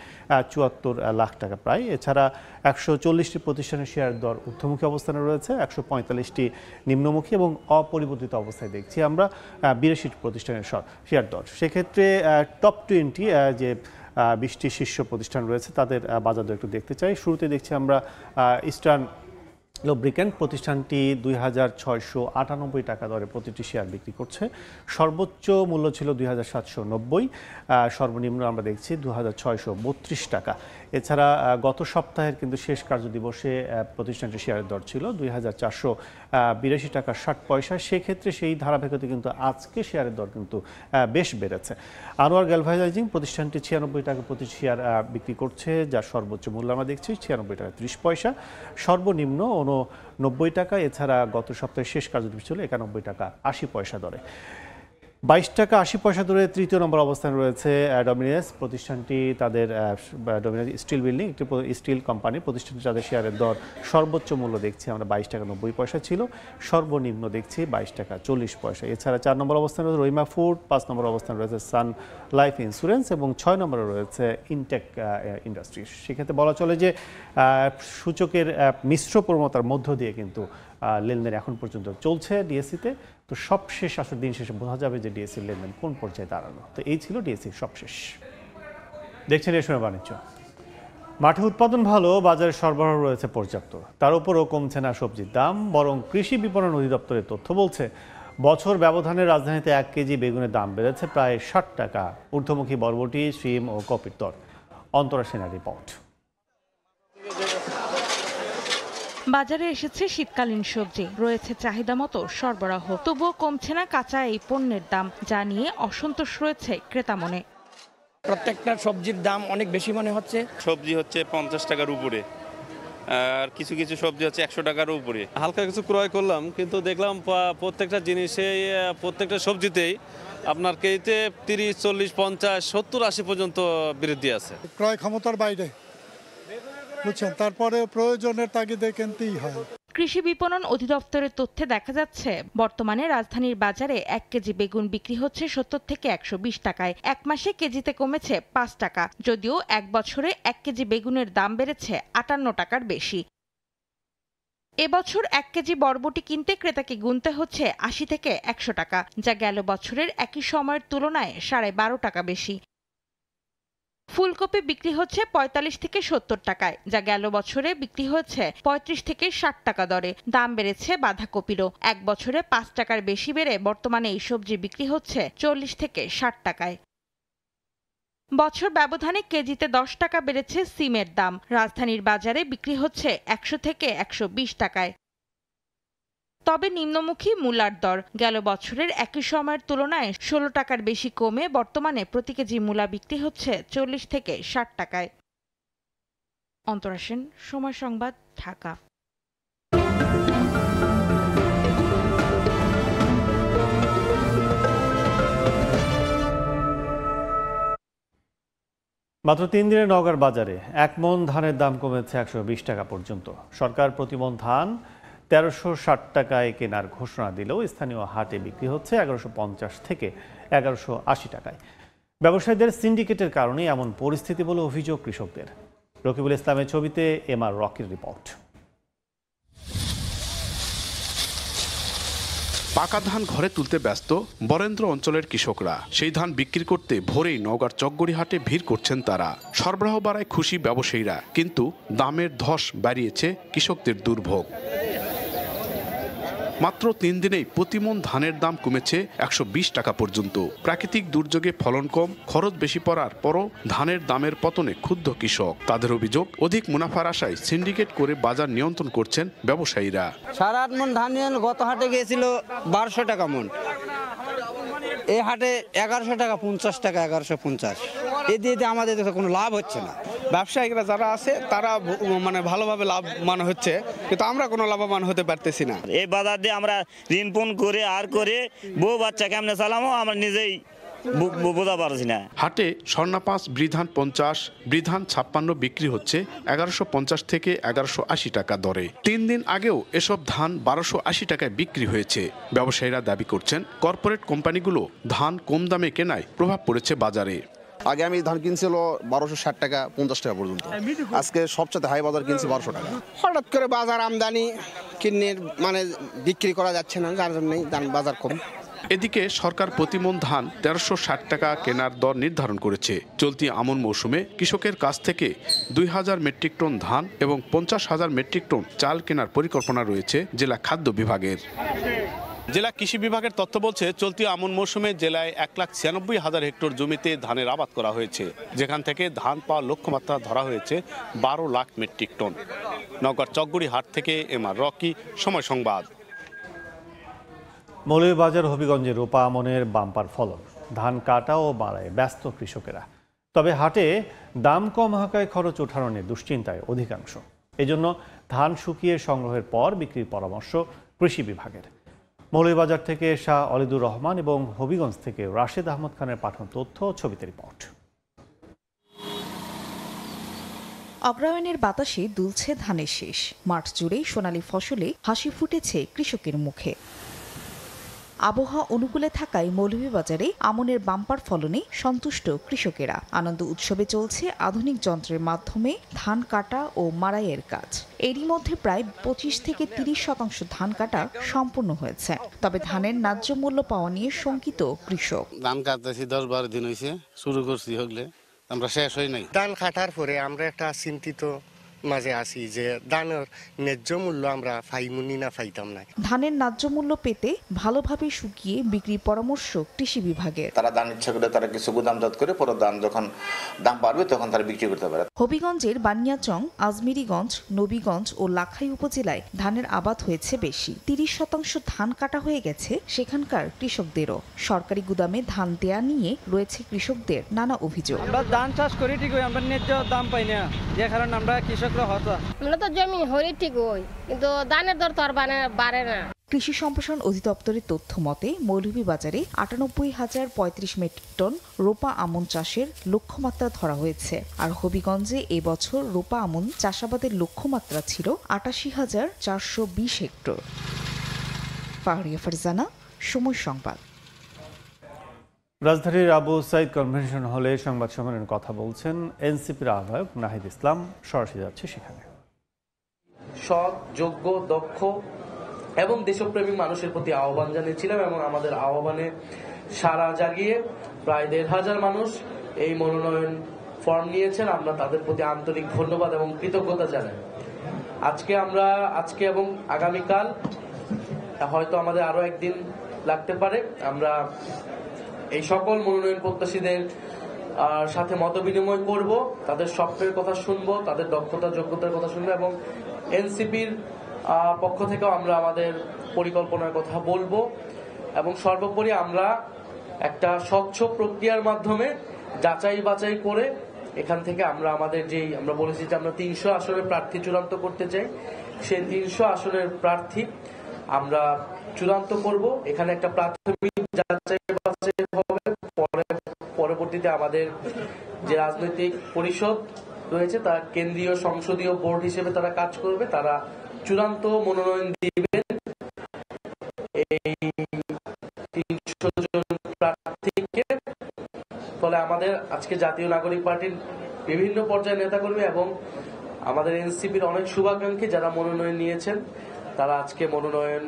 S1: 74 লাখ টাকা প্রায়। এছাড়া 140টি প্রতিষ্ঠানের শেয়ার দর ঊর্ধ্বমুখী অবস্থানে রয়েছে, 145টি নিম্নমুখী এবং অপরিবর্তিত অবস্থায় দেখছি আমরা 82টি প্রতিষ্ঠানের শেয়ার দর। সেক্ষেত্রে টপ 20 যে 20টি শীর্ষ প্রতিষ্ঠান রয়েছে তাদের বাজার দর একটু দেখতে চাই। শুরুতে দেখছি আমরা ইস্টার্ন লুব্রিক্যান্ট প্রতিষ্ঠানটি 2698 টাকা দরে প্রতিটি শেয়ার বিক্রি করছে। সর্বোচ্চ মূল্য ছিল 2790, সর্বনিম্ন আমরা দেখছি 2632 টাকা। এছাড়া গত সপ্তাহের কিন্তু শেষ কার্যদিবসে প্রতিষ্ঠানটির শেয়ারের দর ছিল 2482 টাকা 60 পয়সা। সেক্ষেত্রে সেই ধারাবাহিকতা কিন্তু আজকে শেয়ারের দর কিন্তু বেশ বেড়েছে। আনোয়ার গ্যালভানাইজিং প্রতিষ্ঠানটি 96 টাকা প্রতি শেয়ার বিক্রি করছে, যার সর্বোচ্চ মূল্য আমরা দেখছি 96 টাকা 30 পয়সা, সর্বনিম্ন 90 টাকা। এছাড়া গত সপ্তাহের শেষ কার্যদিবস ছিল 91 টাকা 80 পয়সা দরে। 22 টাকা 80 পয়সা দরে তৃতীয় নম্বর অবস্থানে রয়েছে ডমিনিয়াস প্রতিষ্ঠানটি। তাদের ডমিনিয়াস স্টিল বিল্ডিং, একটি স্টিল কোম্পানি প্রতিষ্ঠানটি, তাদের শেয়ারের দর সর্বোচ্চ মূল্য দেখছি আমরা 22 টাকা 90 পয়সা ছিল, সর্বনিম্ন দেখছি 22 টাকা 40 পয়সা। এছাড়া 4 নম্বর অবস্থানে রয়েছে রহিমা ফুড, 5 নম্বর অবস্থানে রয়েছে সান লাইফ ইন্স্যুরেন্স এবং 6 নম্বরে রয়েছে ইনটেক ইন্ডাস্ট্রিজ। সেক্ষেত্রে বলা চলে যে সূচকের মিশ্র প্রবণতার মধ্য দিয়ে কিন্তু লেনদেন এখন পর্যন্ত চলছে ডিএসসিতে। তো সবশেষ আসলে দিন শেষে বোঝা যাবে যে ডিএসসির লেনদেন কোন পর্যায়ে দাঁড়ানো। তো এই ছিল ডিএসসির সবশেষ। দেখছেন এই সময় বাণিজ্য। মাঠে উৎপাদন ভালো, বাজারে সরবরাহ রয়েছে পর্যাপ্ত, তার উপরও কমছে না সবজির দাম। বরং কৃষি বিপণন অধিদপ্তরের তথ্য বলছে বছর ব্যবধানে রাজধানীতে 1 কেজি বেগুনের দাম বেড়েছে প্রায় 60 টাকা। ঊর্ধ্বমুখী বরবটি, শিম ও কপির দর। অন্তরা সেনার রিপোর্ট।
S12: বাজারে এসেছে শীতকালীন সবজি, রয়েছে চাহিদা মতো সরবরাহ, তবুও কমছে না কাঁচা এই পণ্যের দাম, যা নিয়ে অসন্তোষ রয়েছে ক্রেতা মনে।
S13: প্রত্যেকটা সবজির দাম অনেক বেশি মনে হচ্ছে।
S14: সবজি হচ্ছে 50 টাকার উপরে, আর কিছু কিছু সবজি হচ্ছে 100 টাকার উপরে।
S15: হালকা কিছু ক্রয় করলাম, কিন্তু দেখলাম প্রত্যেকটা জিনিসে, প্রত্যেকটা সবজিতেই আপনার কেজিতে 30, 40, 50, 70, 80 পর্যন্ত বৃদ্ধি আছে।
S16: ক্রয় ক্ষমতার বাইরে, বুঝছেন, তারপরে প্রয়োজনের তাগিদে কিনতেই হয়।
S12: কৃষি বিপণন অধিদপ্তরের তথ্যে দেখা যাচ্ছে বর্তমানে রাজধানীর বাজারে 1 কেজি বেগুন বিক্রি হচ্ছে 70 থেকে 120 টাকায়। এক মাসে কেজিতে কমেছে 5 টাকা, যদিও এক বছরে 1 কেজি বেগুনের দাম বেড়েছে 58 টাকার বেশি। এবছর 1 কেজি বরবটি কিনতে ক্রেতাকে গুনতে হচ্ছে 80 থেকে 100 টাকা, যা গেল বছরের একই সময়ের তুলনায় 12.5 টাকা বেশি। ফুলকপি বিক্রি হচ্ছে 45 থেকে 70 টাকায়, যা গেল বছরে বিক্রি হয়েছে 35 থেকে 60 টাকা দরে। দাম বেড়েছে বাঁধাকপিরও, এক বছরে 5 টাকার বেশি বেড়ে বর্তমানে এই সবজি বিক্রি হচ্ছে 40 থেকে 60 টাকায়। বছর ব্যবধানে কেজিতে 10 টাকা বেড়েছে সিমের দাম। রাজধানীর বাজারে বিক্রি হচ্ছে 100 থেকে 120 টাকায়। তবে নিম্নমুখী মূলার দর গেল বছরের একই সময়ের তুলনায় 16 টাকার বেশি কমে বর্তমানে প্রতি কেজি মূলা বিক্রি হচ্ছে 40 থেকে 60 টাকায়। অন্তরা সেন, সময় সংবাদ, ঢাকা।
S1: মাত্র 3 দিনে নওগাঁর বাজারে 1 মণ ধানের দাম কমেছে 120 টাকা পর্যন্ত। সরকার প্রতি মণ ধান 1360 টাকায় কেনার ঘোষণা দিলেও স্থানীয় হাটে বিক্রি হচ্ছে 1150 থেকে 1180 টাকায়। ব্যবসায়ীদের সিন্ডিকেটের কারণে এমন পরিস্থিতি বলে অভিযোগ কৃষকদের। রকিবুল ইসলামের ছবিতে এমআর রকির রিপোর্ট।
S17: পাকা ধান ঘরে তুলতে ব্যস্ত বরেন্দ্র অঞ্চলের কৃষকরা। সেই ধান বিক্রি করতে ভোরেই নওগাঁর চকগড়ি হাটে ভিড় করছেন তারা। সরবরাহ বাড়ায় খুশি ব্যবসায়ীরা, কিন্তু দামের ধস বাড়িয়েছে কৃষকদের দুর্ভোগ। মাত্র 3 দিনেই প্রতিমণ ধানের দাম কমেছে 120 টাকা পর্যন্ত। প্রাকৃতিক দুর্যোগে ফলন কম, খরচ বেশি পড়ার পরও ধানের দামের পতনে ক্ষুব্ধ কৃষক। তাদের অভিযোগ, অধিক মুনাফার আশায় সিন্ডিকেট করে বাজার নিয়ন্ত্রণ করছেন ব্যবসায়ীরা।
S18: 7-8 মণ ধান নিয়ে গত হাটে গিয়েছিল 1200 টাকা মণ, এই হাটে 1100 টাকা, 50 টাকা, 1150। এই দিয়ে আমাদের কোনো লাভ হচ্ছে না।
S19: ব্যবসায়ীরা যারা আছে তারা মানে ভালোভাবে লাভবান হচ্ছে, কিন্তু আমরা কোনো লাভবান হতে পারতেছি না।
S20: এই বাজার দিয়ে আমরা ঋণ পণ করে আর করে বউ বাচ্চা কেমনে চালামো আমরা নিজেই বোঝা পারছি না।
S17: হাটে স্বর্ণা 5 বৃধান 50, বৃধান 56 বিক্রি হচ্ছে 1150 থেকে 1180 টাকা দরে। 3 দিন আগেও এসব ধান 1280 টাকায় বিক্রি হয়েছে। ব্যবসায়ীরা দাবি করছেন কর্পোরেট কোম্পানিগুলো ধান কম দামে কেনায় প্রভাব পড়েছে বাজারে।
S21: আগে আমি ধান কিনছিল 1260 টাকা, 50 টাকা পর্যন্ত, আজকে সবচেয়ে হাই বাজার কিনছি 1200 টাকা।
S18: হঠাৎ করে বাজার আমদানি কিনে মানে বিক্রি করা যাচ্ছে না, যার জন্যই বাজার কম।
S17: এদিকে সরকার প্রতিমণ ধান 1360 টাকা কেনার দর নির্ধারণ করেছে। চলতি আমন মৌসুমে কৃষকের কাছ থেকে 2000 মেট্রিক টন ধান এবং 50,000 মেট্রিক টন চাল কেনার পরিকল্পনা রয়েছে জেলা খাদ্য বিভাগের। জেলা কৃষি বিভাগের তথ্য বলছে, চলতি আমন মৌসুমে জেলায় 1,96,000 হেক্টর জমিতে ধানের আবাদ করা হয়েছে, যেখান থেকে ধান পাওয়ার লক্ষ্যমাত্রা ধরা হয়েছে 12 লাখ মেট্রিক টন। নওগাঁর চকগড়ি হাট থেকে এমআর রকি, সময় সংবাদ।
S1: মৌলভীবাজার হবিগঞ্জে রূপা আমনের বাম্পার ফলন, ধান কাটা ও মাড়ায় ব্যস্ত কৃষকেরা। তবে হাটে দাম কম হাঁকায় খরচ ওঠানো নিয়ে দুশ্চিন্তায় অধিকাংশ। এজন্য ধান শুকিয়ে সংগ্রহের পর বিক্রির পরামর্শ কৃষি বিভাগের। মৌলভীবাজার থেকে শাহ অলিদুর রহমান এবং হবিগঞ্জ থেকে রাশেদ আহমদ খানের পাঠানো তথ্য ও ছবিতে রিপোর্ট।
S22: অগ্রহায়ণের বাতাসে দুলছে ধানের শীষ, মাঠ জুড়েই সোনালী ফসলে হাসি ফুটেছে কৃষকের মুখে। আবহাওয়া অনুকূলে থাকায় মৌলভীবাজারে আমনের বাম্পার ফলনে সন্তুষ্ট কৃষকেরা। আনন্দ উৎসবে চলছে আধুনিক যন্ত্রের মাধ্যমে ধান কাটা ও মাড়াইয়ের কাজ। এরই মধ্যে প্রায় 25 থেকে 30% ধান কাটা সম্পূর্ণ হয়েছে। তবে ধানের ন্যায্য মূল্য পাওয়া নিয়ে শঙ্কিত কৃষক।
S23: ধান কাটতেছি 10-12 দিন হয়েছে, শুরু করছি, হলে আমরা শেষ হই নাই।
S24: ধান কাটার পরে আমরা একটা চিন্তিত
S2: মাঝে আছি যে ধানের ন্যায্য মূল্য আমরা পাইমুনি না পাইতাম না।
S22: ধানের ন্যায্য মূল্য পেতে ভালোভাবে শুকিয়ে বিক্রির পরামর্শ কৃষি বিভাগের।
S4: তারা ধান ইচ্ছা করে তারা কিছু গুদামজাত করে পরে ধান যখন দাম বাড়বে তখন তারা বিক্রি করতে পারে।
S22: হবিগঞ্জের বানিয়াচং, আজমিরিগঞ্জ, নবীগঞ্জ ও লাখাই উপজেলায় ধানের আবাদ হয়েছে বেশি। 30% ধান কাটা হয়ে গেছে সেখানকার কৃষকদেরও। সরকারি গুদামে ধান দেয়া নিয়ে রয়েছে কৃষকদের নানা অভিযোগ।
S23: আমরা ধান চাষ করি ঠিকই, আমরা ন্যায্য দাম পাই না, যে কারণে আমরা কৃষকরা হতাশ।
S24: আমরা তো জমি হরি ঠিক হই, কিন্তু ধানের দর তো আর বাড়ে না।
S22: কৃষি সম্প্রসারণ অধিদপ্তরের তথ্য মতে মৌলভীবাজারে ৯৮,০৩৫ মেট্রিক টন রোপা আমন চাষের লক্ষ্যমাত্রা ধরা হয়েছে। আর হবিগঞ্জে এবছর রোপা আমন চাষাবাদের লক্ষ্যমাত্রা ছিল ৮৮,৪২০ হেক্টর। ফাহরিয়া ফারজানা, সময় সংবাদ।
S1: রাজধানীর আবু সাইদ কনভেনশন হলে সংবাদ সম্মেলনে কথা বলছেন এনসিপির আহ্বায়ক নাহিদ ইসলাম। সরাসরি যাচ্ছে সেখানে।
S25: সৎ, যোগ্য, দক্ষ এবং দেশপ্রেমিক মানুষের প্রতি আহ্বান জানিয়েছিলাম এবং আমাদের আহ্বানে সাড়া জাগিয়ে প্রায় ১,৫০০ মানুষ এই মনোনয়ন ফর্ম নিয়েছেন। আমরা তাদের প্রতি আন্তরিক ধন্যবাদ এবং কৃতজ্ঞতা জানাই। আজকে এবং আগামীকাল হয়তো আমাদের আরো একদিন লাগতে পারে। আমরা এই সকল মনোনয়ন প্রত্যাশীদের সাথে মত বিনিময় করব, তাদের স্বপ্নের কথা শুনবো, তাদের দক্ষতা যোগ্যতার কথা শুনবো এবং এনসিপির পক্ষ থেকেও আমরা আমাদের পরিকল্পনার কথা বলবো এবং সর্বোপরি আমরা একটা স্বচ্ছ প্রক্রিয়ার মাধ্যমে যাচাই বাছাই করে এখান থেকে আমরা বলেছি যে আমরা ৩০০ আসনের প্রার্থী চূড়ান্ত করতে চাই। সেই ৩০০ আসনের প্রার্থী আমরা চূড়ান্ত করব। এখানে একটা প্রাথমিক যাচাই বাছাই হবে, পরবর্তীতে আমাদের যে রাজনৈতিক পরিষদ রয়েছে তার কেন্দ্রীয় সংসদীয় বোর্ড হিসেবে তারা কাজ করবে, তারা চূড়ান্ত মনোনয়ন দিবেন এই ৩০০ জন প্রার্থীকে। ফলে আমাদের আজকে জাতীয় নাগরিক পার্টির বিভিন্ন পর্যায়ে নেতাকর্মী এবং আমাদের এনসিপির অনেক শুভাকাঙ্ক্ষী যারা মনোনয়ন নিয়েছেন তারা আজকে মনোনয়ন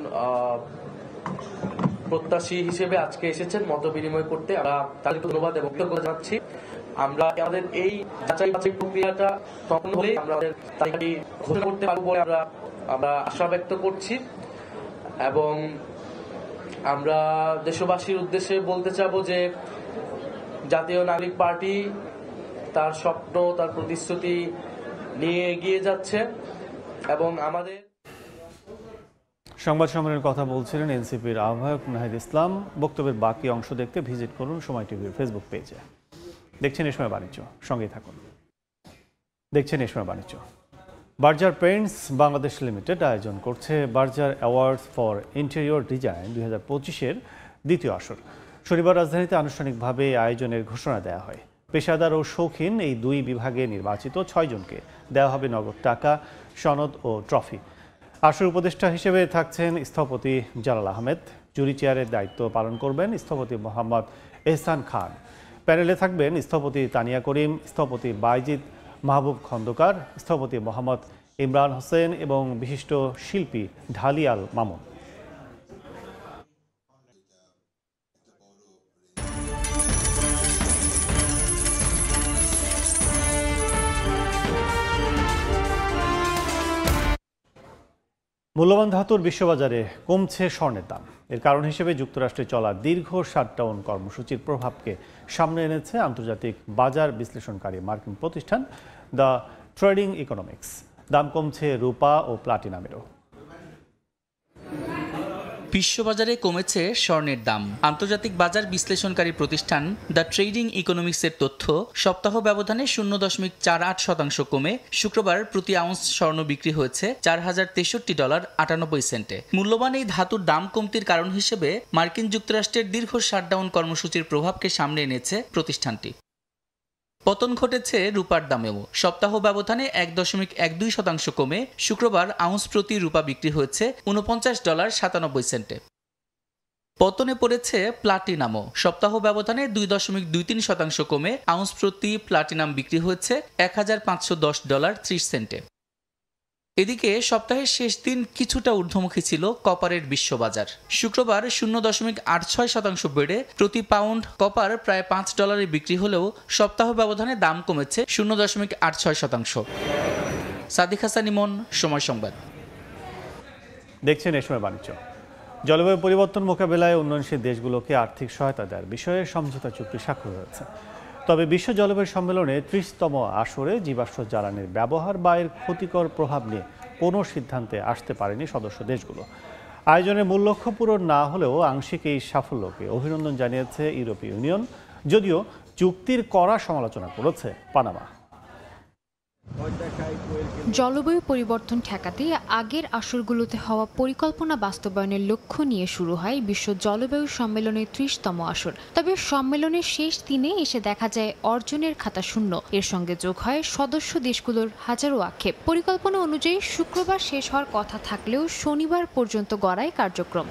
S25: প্রত্যাশী হিসেবে আজকে এসেছেন মত বিনিময় করতে। আমরা তাদেরকে ধন্যবাদ এবং কৃতজ্ঞতা জানাচ্ছি। আমরা আমাদের এই যাচাই বাছাই প্রক্রিয়াটা সম্পন্ন হলে আমরা আমাদের তারিখটি ঘোষণা করতে পারবো বলে আমরা আশা ব্যক্ত করছি এবং আমরা দেশবাসীর উদ্দেশ্যে বলতে চাবো যে জাতীয় নাগরিক পার্টি তার স্বপ্ন, তার প্রতিশ্রুতি নিয়ে এগিয়ে যাচ্ছে এবং আমাদের
S1: সংবাদ সম্মেলনের কথা বলছিলেন এনসিপির আহ্বায়ক নাহিদ ইসলাম। বক্তব্যের বাকি অংশ দেখতে ভিজিট করুন সময় টিভির ফেসবুক পেজে। দেখছেন এই সময় বাণিজ্য, সঙ্গেই থাকুন। দেখছেন এই সময় বাণিজ্য। বার্জার পেইন্টস বাংলাদেশ লিমিটেড আয়োজন করছে Berger awards for interior design 2025-এর দ্বিতীয় আসর। শনিবার রাজধানীতে আনুষ্ঠানিকভাবে আয়োজনের ঘোষণা দেওয়া হয়। পেশাদার ও শৌখিন এই দুই বিভাগে নির্বাচিত 6 জনকে দেওয়া হবে নগদ টাকা, সনদ ও ট্রফি। আসর উপদেষ্টা হিসেবে থাকছেন স্থপতি জালাল আহমেদ। জুরি চেয়ারের দায়িত্ব পালন করবেন স্থপতি মোহাম্মদ এহসান খান। প্যানেলে থাকবেন স্থপতি তানিয়া করিম, স্থপতি বাইজিদ মাহবুব খন্দকার, স্থপতি মোহাম্মদ ইমরান হোসেন এবং বিশিষ্ট শিল্পী ঢালিয়াল মামুন। মূল্যবান ধাতুর বিশ্ববাজারে কমছে স্বর্ণের দাম। এর কারণ হিসেবে যুক্তরাষ্ট্রে চলা দীর্ঘ শাটডাউন কর্মসূচির প্রভাবকে সামনে এনেছে আন্তর্জাতিক বাজার বিশ্লেষণকারী মার্কিন প্রতিষ্ঠান দ্য ট্রেডিং ইকোনমিক্স। দাম কমছে রূপা ও প্লাটিনামেরও।
S26: বিশ্ববাজারে কমেছে স্বর্ণের দাম। আন্তর্জাতিক বাজার বিশ্লেষণকারী প্রতিষ্ঠান দ্য ট্রেডিং ইকোনমিক্সের তথ্য, সপ্তাহ ব্যবধানে 0.48% কমে শুক্রবার প্রতি আউন্স স্বর্ণ বিক্রি হয়েছে $4,063.98। মূল্যবান এই ধাতুর দাম কমতির কারণ হিসেবে মার্কিন যুক্তরাষ্ট্রের দীর্ঘ শাটডাউন কর্মসূচির প্রভাবকে সামনে এনেছে প্রতিষ্ঠানটি। পতন ঘটেছে রূপার দামেও। সপ্তাহ ব্যবধানে 1.12% কমে শুক্রবার আউন্স প্রতি রূপা বিক্রি হয়েছে $49.97। পতনে পড়েছে প্লাটিনামও। সপ্তাহ ব্যবধানে 2.23% কমে আউন্স প্রতি প্লাটিনাম বিক্রি হয়েছে $1,510.30। এদিকে সপ্তাহের শেষ দিন কিছুটা ঊর্ধ্বমুখী ছিল কপারের বিশ্ববাজার। শুক্রবার 0.86% বেড়ে প্রতি পাউন্ড কপার প্রায় $5 বিক্রি হলেও সপ্তাহ ব্যবধানে দাম কমেছে 0.86%। সাদিক হাসান ইমন, সময় সংবাদ।
S1: দেখছেন এ সময় বাণিজ্য। জলবায়ু পরিবর্তন মোকাবেলায় উন্নয়নশীল দেশগুলোকে আর্থিক সহায়তা দেওয়ার বিষয়ে সমঝোতা চুক্তি স্বাক্ষর হয়েছে। তবে বিশ্ব জলবায়ু সম্মেলনে 30তম আসরে জীবাশ্ম জ্বালানির ব্যবহার বা এর ক্ষতিকর প্রভাব নিয়ে কোনো সিদ্ধান্তে আসতে পারেনি সদস্য দেশগুলো। আয়োজনের মূল লক্ষ্য পূরণ না হলেও আংশিক এই সাফল্যকে অভিনন্দন জানিয়েছে ইউরোপীয় ইউনিয়ন, যদিও চুক্তির কড়া সমালোচনা করেছে পানামা।
S3: জলবায়ু পরিবর্তন ঠেকাতে আগের আসরগুলোতে হওয়া পরিকল্পনা বাস্তবায়নের লক্ষ্য নিয়ে শুরু হয় বিশ্ব জলবায়ু সম্মেলনের 30তম আসর। তবে সম্মেলনের শেষ দিনে এসে দেখা যায় অর্জনের খাতা শূন্য। এর সঙ্গে যোগ হয় সদস্য দেশগুলোর হাজারো আক্ষেপ। পরিকল্পনা অনুযায়ী শুক্রবার শেষ হওয়ার কথা থাকলেও শনিবার পর্যন্ত গড়ায় কার্যক্রম।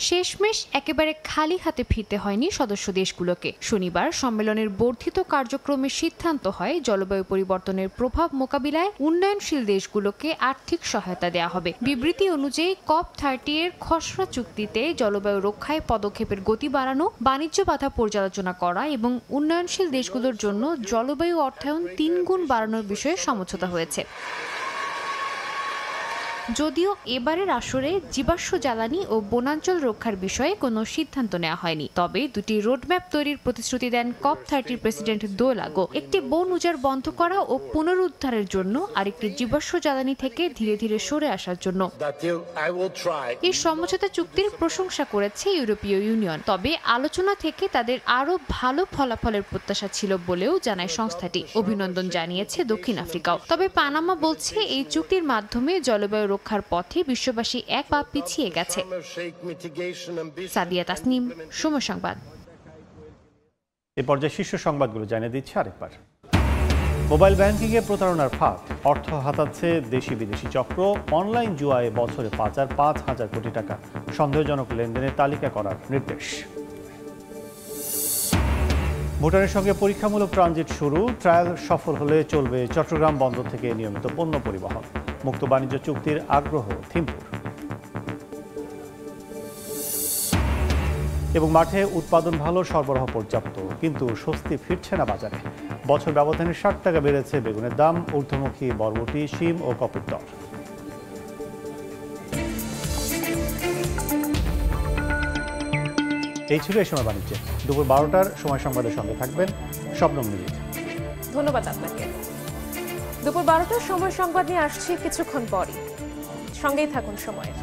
S3: শেষমেশ একেবারে খালি হাতে ফিরতে হয়নি সদস্য দেশগুলোকে। শনিবার সম্মেলনের বর্ধিত কার্যক্রমের সিদ্ধান্ত হয় জলবায়ু পরিবর্তনের প্রভাব মোকাবিলায় উন্নয়নশীল দেশগুলোকে আর্থিক সহায়তা দেওয়া হবে। বিবৃতি অনুযায়ী COP30 এর খসড়া চুক্তিতে জলবায়ু রক্ষায় পদক্ষেপের গতি বাড়ানো, বাণিজ্য বাধা পর্যালোচনা করা এবং উন্নয়নশীল দেশগুলোর জন্য জলবায়ু অর্থায়ন 3 গুণ বাড়ানোর বিষয়ে সমঝোতা হয়েছে। যদিও এবারের আসরে জীবাশ্ম জ্বালানি ও বনাঞ্চল রক্ষার বিষয়ে কোনো সিদ্ধান্ত নেওয়া হয়নি। তবে দুটি রোডম্যাপ তৈরির প্রতিশ্রুতি দেন COP30 প্রেসিডেন্ট দোলাগো। একটি বন উজাড় বন্ধ করা ও পুনরুদ্ধারের জন্য, আরেকটি জীবাশ্ম জ্বালানি থেকে ধীরে ধীরে সরে আসার জন্য। এই সমঝোতা চুক্তির প্রশংসা করেছে ইউরোপীয় ইউনিয়ন। তবে আলোচনা থেকে তাদের আরও ভালো ফলাফলের প্রত্যাশা ছিল বলেও জানায় সংস্থাটি। অভিনন্দন জানিয়েছে দক্ষিণ আফ্রিকাও। তবে পানামা বলছে এই চুক্তির মাধ্যমে জলবায়ু রক্ষার পথে বিশ্ববাসী এক পা পিছিয়ে গেছে। সাদিয়া তাসনিম, সময় সংবাদ।
S1: এ পর্যায়ে শীর্ষ সংবাদগুলো জানিয়ে দিচ্ছে আরেকবার। মোবাইল ব্যাংকিংয়ে প্রতারণার ফাঁদ, অর্থ হাতাচ্ছে দেশি বিদেশি চক্র। অনলাইন জুয়ায় বছরে পাচার 5,000 কোটি টাকা, সন্দেহজনক লেনদেনের তালিকা করার নির্দেশ। ভুটানের সঙ্গে পরীক্ষামূলক ট্রানজিট শুরু, ট্রায়াল সফল হলে চলবে চট্টগ্রাম বন্দর থেকে নিয়মিত পণ্য পরিবহন। মুক্ত বাণিজ্য চুক্তির আগ্রহ থিম্পুর। এবং মাঠে উৎপাদন ভালো, সরবরাহ পর্যাপ্ত, কিন্তু স্বস্তি ফিরছে না বাজারে। বছর ব্যবধানে 60 টাকা বেড়েছে বেগুনের দাম, ঊর্ধ্বমুখী বরবটি, শিম ও কপির দর। এই ছিল এই সময় বাণিজ্যে। দুপুর 12টার সময় সংবাদের সঙ্গে থাকবেন শবনম মিলির।
S5: ধন্যবাদ আপনাকে। দুপুর 12টার সময় সংবাদ নিয়ে আসছি কিছুক্ষণ পরই, সঙ্গেই থাকুন সময়ের।